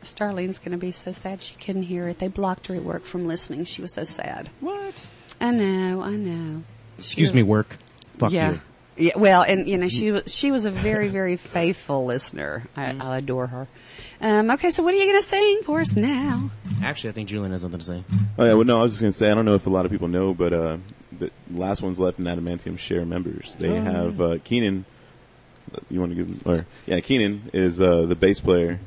Starlene's going to be so sad she couldn't hear it. They blocked her at work from listening. She was so sad. What? I know. Excuse me, work. Fuck Yeah. you. Yeah, well, and she was a very, very faithful listener. I adore her. Okay, so what are you going to sing for us now? Actually, I think Julian has something to say. Oh yeah, well no, I was just gonna say I don't know if a lot of people know, but the Last One's Left and Adamantium share members. They have Keenan. You want to give him? Or yeah, Keenan is the bass player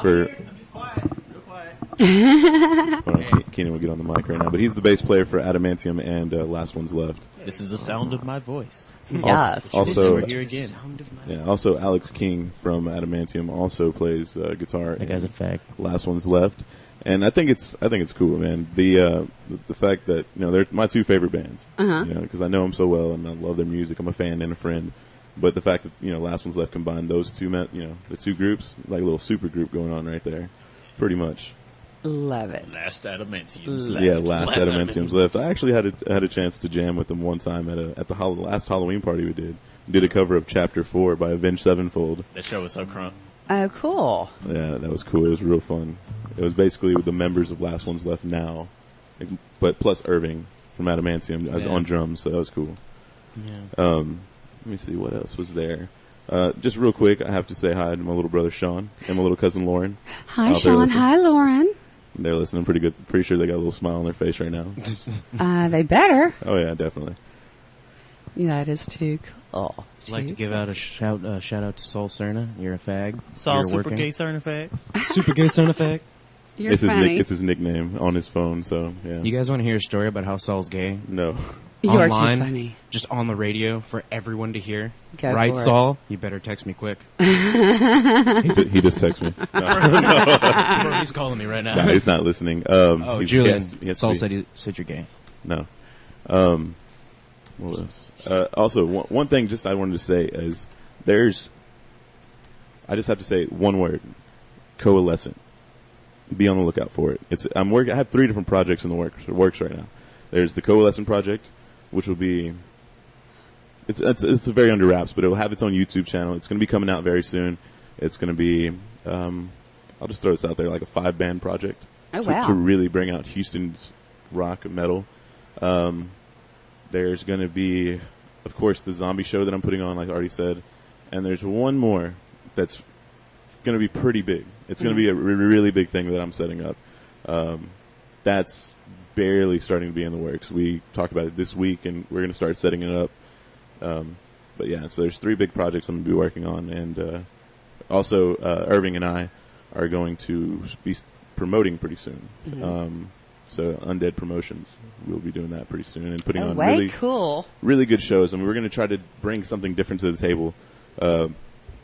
for. I'm just quiet. Real quiet. Hold on, Keenan will get on the mic right now, but he's the bass player for Adamantium and Last One's Left. This is the sound of my voice. Yes. Also, We're here again. yeah, also Alex King from Adamantium also plays guitar. That guy's a fag. Last One's Left, and I think it's cool, man. The fact that they're my two favorite bands, because I know them so well and I love their music. I'm a fan and a friend. But the fact that Last One's Left combined those two the two groups, like a little super group going on right there, pretty much. Love it. Last Adamantium's left. Yeah, last Adamantium's Left. I actually had a chance to jam with them one time at the last Halloween party we did. We did a cover of Chapter 4 by Avenged Sevenfold. That show was so crunk. Oh, cool. Yeah, that was cool. It was real fun. It was basically with the members of Last One's Left now, but plus Irving from Adamantium as on drums, so that was cool. Yeah. Let me see what else was there. Just real quick, I have to say hi to my little brother Sean and my little cousin Lauren. Hi, out there Sean. listening. Hi, Lauren. They're listening pretty good. Pretty sure they got a little smile on their face right now. They better. Oh yeah, definitely. Yeah, that is too cool. I'd like to give out a shout out to Sol Cerna. You're a fag. Saw You're super working. gay certified. Super gay Cerna fag. You're It's funny. it's his nickname on his phone. So yeah. You guys want to hear a story about how Sol's gay? No. You are too Online, funny. just on the radio for everyone to hear. Go right, for it. Sol? You better text me quick. he just texted me. Bro, he's calling me right now. No, he's not listening. Oh, he Julian. he has to Sol be- said you're gay. No. What else? Also, one thing just I wanted to say is I just have to say one word: coalescent. Be on the lookout for it. I have 3 different projects in the works right now. There's the Coalescent project, which will be it's a very under wraps, but it will have its own YouTube channel. It's going to be coming out very soon. It's going to be I'll just throw this out there, like a 5-band project Oh, wow. to really bring out Houston's rock and metal. There's going to be, of course, the zombie show that I'm putting on, like I already said. And there's one more that's going to be pretty big. It's going to be a really big thing that I'm setting up. That's barely starting to be in the works. We talked about it this week, and we're going to start setting it up. But yeah, so there's 3 big projects I'm going to be working on. And also, Irving and I are going to be promoting pretty soon. So Undead Promotions, we'll be doing that pretty soon and putting on really good shows. I mean, we're going to try to bring something different to the table.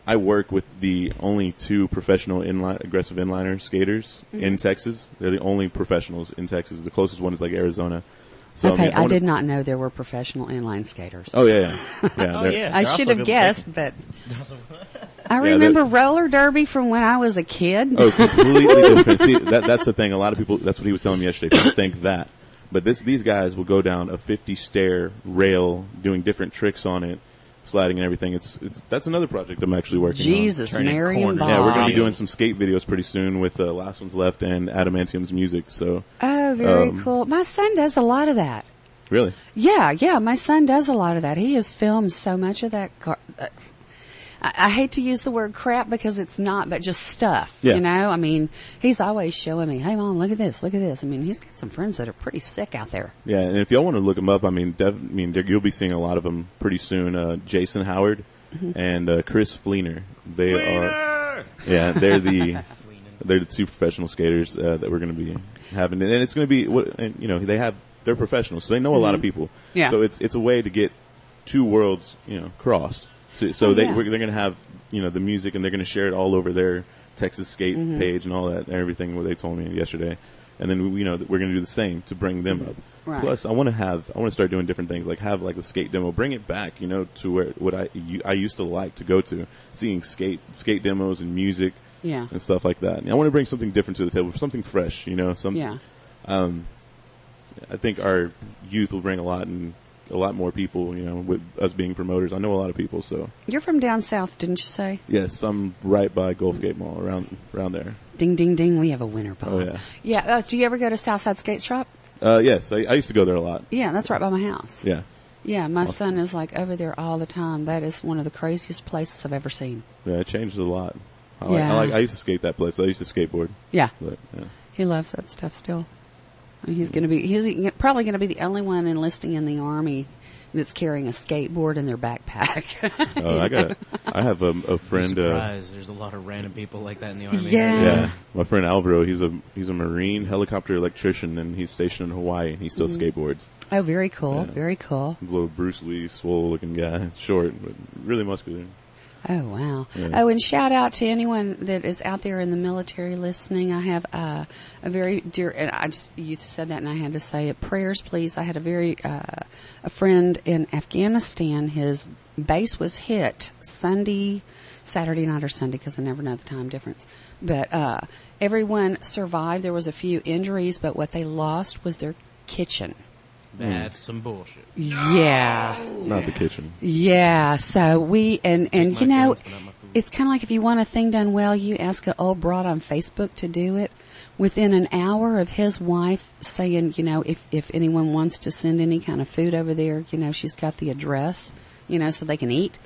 I work with the only 2 professional aggressive inliner skaters in Texas. They're the only professionals in Texas. The closest one is like Arizona. So, okay, I did not know there were professional inline skaters. Oh, yeah. I should have guessed, but I remember roller derby from when I was a kid. Oh, completely different. See, that's the thing. A lot of people, that's what he was telling me yesterday. People think that. But these guys will go down a 50-stair rail doing different tricks on it, sliding and everything. That's another project I'm actually working on. Jesus, Mary and Bob. Yeah, we're going to be doing some skate videos pretty soon with Last One's Left and Adamantium's music. So. Oh, very cool. My son does a lot of that. Really? Yeah, my son does a lot of that. He has filmed so much of that. I hate to use the word crap because it's not, but just stuff, you know? I mean, he's always showing me, hey, Mom, look at this. I mean, he's got some friends that are pretty sick out there. Yeah, and if y'all want to look him up, I mean, you'll be seeing a lot of them pretty soon. Jason Howard and Chris Fleener. They're the 2 professional skaters that we're going to be having. And it's going to be, they're professionals, so they know a lot of people. Yeah. So it's a way to get 2 worlds, crossed. So they're going to have, the music, and they're going to share it all over their Texas Skate page and all that, and everything what they told me yesterday. And then, we're going to do the same to bring them up. Right. Plus, I want to start doing different things, like have like the skate demo, bring it back, to where what I used to like to go to, seeing skate demos and music and stuff like that. And I want to bring something different to the table, something fresh, I think our youth will bring a lot more people, with us being promoters. I know a lot of people, so. You're from down south, didn't you say? Yes, I'm right by Gulfgate Mall, around there. Ding, ding, ding, we have a winter ball. Oh, yeah. Yeah, do you ever go to Southside Skate Shop? Yes, I used to go there a lot. Yeah, that's right by my house. Yeah. Yeah, my son is like over there all the time. That is one of the craziest places I've ever seen. Yeah, it changed a lot. I used to skate that place. I used to skateboard. Yeah. But, he loves that stuff still. I mean, he's probably going to be the only one enlisting in the Army that's carrying a skateboard in their backpack. I have a friend. Surprised. There's a lot of random people like that in the Army. Yeah. My friend Alvaro, he's a Marine helicopter electrician, and he's stationed in Hawaii, and he still skateboards. Oh, very cool. Yeah. Very cool. A little Bruce Lee, swole-looking guy, short, but really muscular. Oh, wow. Yeah. Oh, and shout out to anyone that is out there in the military listening. I have a very dear, and you said that and I had to say it, prayers, please. I had a friend in Afghanistan. His base was hit Saturday night or Sunday, because I never know the time difference. But everyone survived. There was a few injuries, but what they lost was their kitchen. That's some bullshit. Yeah. Not the kitchen. Yeah. So it's kind of like if you want a thing done well, you ask an old broad on Facebook to do it. Within an hour of his wife saying, if anyone wants to send any kind of food over there, she's got the address, so they can eat.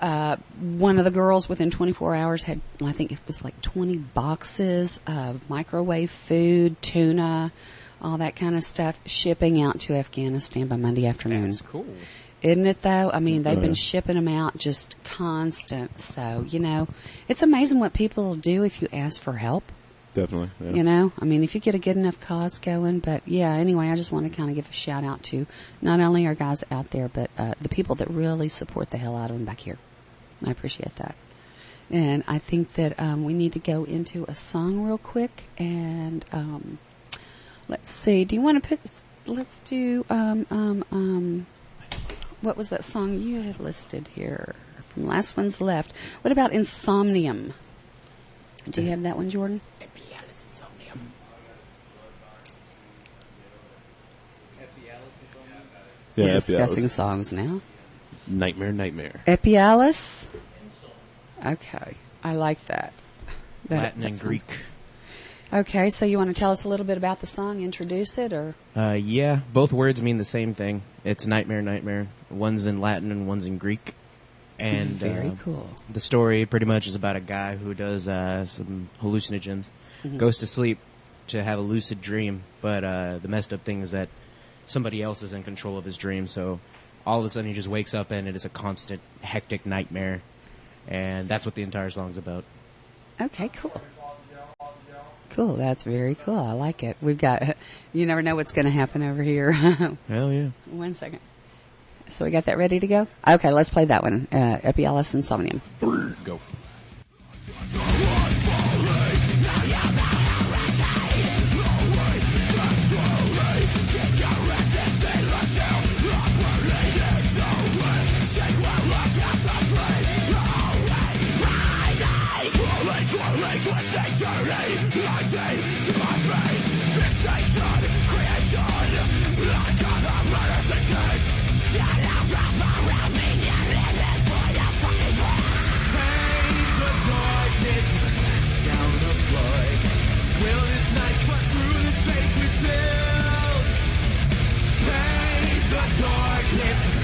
One of the girls within 24 hours had, I think it was like 20 boxes of microwave food, tuna, all that kind of stuff, shipping out to Afghanistan by Monday afternoon. That's cool. Isn't it, though? I mean, they've been shipping them out just constant. So, it's amazing what people will do if you ask for help. Definitely. Yeah. I mean, if you get a good enough cause going. But, yeah, anyway, I just want to kind of give a shout out to not only our guys out there, but the people that really support the hell out of them back here. I appreciate that. And I think that we need to go into a song real quick. And let's see. Do you want to let's do, what was that song you had listed here? From Last One's Left. What about Insomnium? Do you have that one, Jordan? Yeah, we're discussing songs now. Nightmare. Epialis? Okay. I like that. Latin and Greek. Okay, so you want to tell us a little bit about the song, introduce it, or? Yeah, both words mean the same thing. It's nightmare, nightmare. One's in Latin and one's in Greek. And Very cool. The story pretty much is about a guy who does some hallucinogens, goes to sleep to have a lucid dream, but the messed up thing is that somebody else is in control of his dream, so all of a sudden he just wakes up and it is a constant, hectic nightmare, and that's what the entire song's about. Okay, cool. Cool, that's very cool. I like it. We've got, you never know what's going to happen over here. Hell yeah. 1 second. So we got that ready to go? Okay, let's play that one. Epialis Insomnium. Go. Darkness